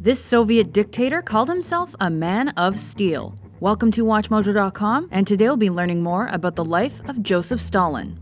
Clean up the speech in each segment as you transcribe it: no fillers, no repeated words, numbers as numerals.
This Soviet dictator called himself a man of steel. Welcome to WatchMojo.com, and today we'll be learning more about the life of Joseph Stalin.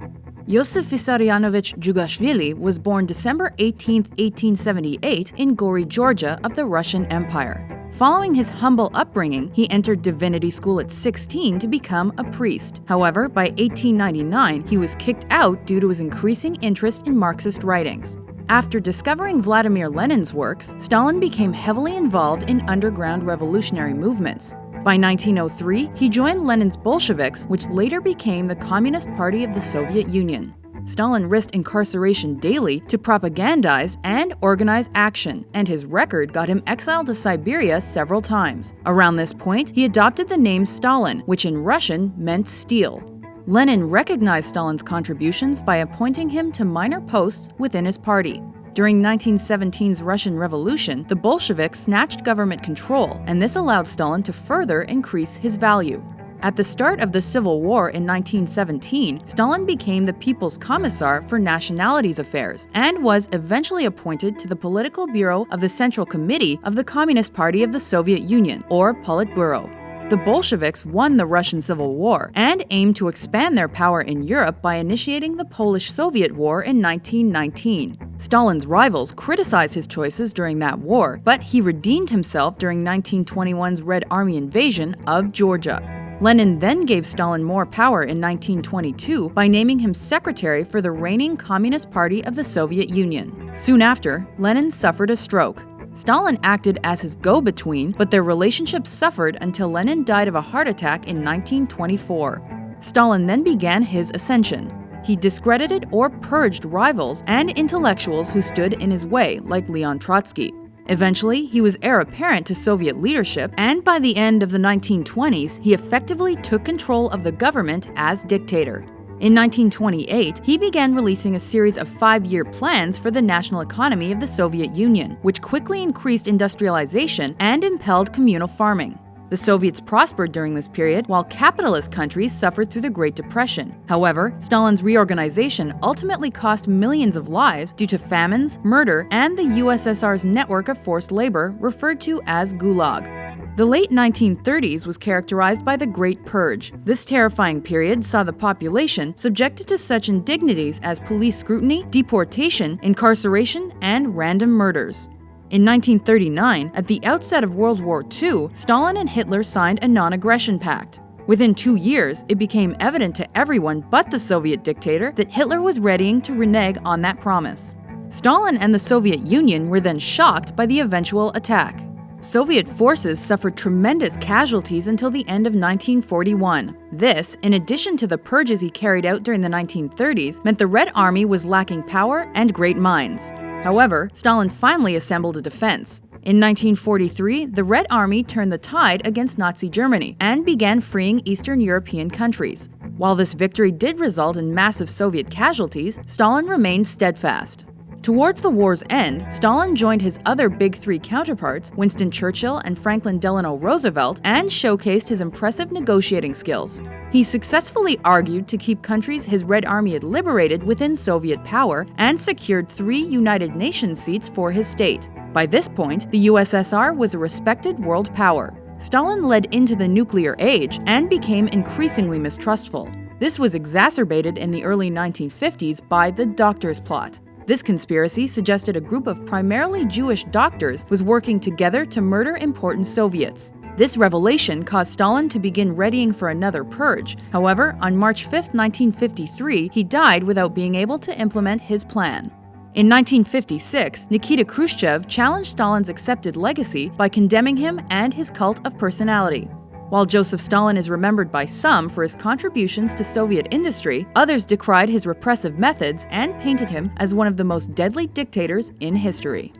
Yosef Vissarionovich Djugashvili was born December 18, 1878 in Gori, Georgia of the Russian Empire. Following his humble upbringing, he entered divinity school at 16 to become a priest. However, by 1899, he was kicked out due to his increasing interest in Marxist writings. After discovering Vladimir Lenin's works, Stalin became heavily involved in underground revolutionary movements. By 1903, he joined Lenin's Bolsheviks, which later became the Communist Party of the Soviet Union. Stalin risked incarceration daily to propagandize and organize action, and his record got him exiled to Siberia several times. Around this point, he adopted the name Stalin, which in Russian meant steel. Lenin recognized Stalin's contributions by appointing him to minor posts within his party. During 1917's Russian Revolution, the Bolsheviks snatched government control, and this allowed Stalin to further increase his value. At the start of the Civil War in 1917, Stalin became the People's Commissar for Nationalities Affairs and was eventually appointed to the Political Bureau of the Central Committee of the Communist Party of the Soviet Union, or Politburo. The Bolsheviks won the Russian Civil War and aimed to expand their power in Europe by initiating the Polish-Soviet War in 1919. Stalin's rivals criticized his choices during that war, but he redeemed himself during 1921's Red Army invasion of Georgia. Lenin then gave Stalin more power in 1922 by naming him secretary for the reigning Communist Party of the Soviet Union. Soon after, Lenin suffered a stroke. Stalin acted as his go-between, but their relationship suffered until Lenin died of a heart attack in 1924. Stalin then began his ascension. He discredited or purged rivals and intellectuals who stood in his way, like Leon Trotsky. Eventually, he was heir apparent to Soviet leadership, and by the end of the 1920s, he effectively took control of the government as dictator. In 1928, he began releasing a series of 5-year plans for the national economy of the Soviet Union, which quickly increased industrialization and impelled communal farming. The Soviets prospered during this period, while capitalist countries suffered through the Great Depression. However, Stalin's reorganization ultimately cost millions of lives due to famines, murder, and the USSR's network of forced labor, referred to as Gulag. The late 1930s was characterized by the Great Purge. This terrifying period saw the population subjected to such indignities as police scrutiny, deportation, incarceration, and random murders. In 1939, at the outset of World War II, Stalin and Hitler signed a non-aggression pact. Within 2 years, it became evident to everyone but the Soviet dictator that Hitler was readying to renege on that promise. Stalin and the Soviet Union were then shocked by the eventual attack. Soviet forces suffered tremendous casualties until the end of 1941. This, in addition to the purges he carried out during the 1930s, meant the Red Army was lacking power and great minds. However, Stalin finally assembled a defense. In 1943, the Red Army turned the tide against Nazi Germany and began freeing Eastern European countries. While this victory did result in massive Soviet casualties, Stalin remained steadfast. Towards the war's end, Stalin joined his other Big Three counterparts, Winston Churchill and Franklin Delano Roosevelt, and showcased his impressive negotiating skills. He successfully argued to keep countries his Red Army had liberated within Soviet power and secured 3 United Nations seats for his state. By this point, the USSR was a respected world power. Stalin led into the nuclear age and became increasingly mistrustful. This was exacerbated in the early 1950s by the Doctors Plot. This conspiracy suggested a group of primarily Jewish doctors was working together to murder important Soviets. This revelation caused Stalin to begin readying for another purge. However, on March 5, 1953, he died without being able to implement his plan. In 1956, Nikita Khrushchev challenged Stalin's accepted legacy by condemning him and his cult of personality. While Joseph Stalin is remembered by some for his contributions to Soviet industry, others decried his repressive methods and painted him as one of the most deadly dictators in history.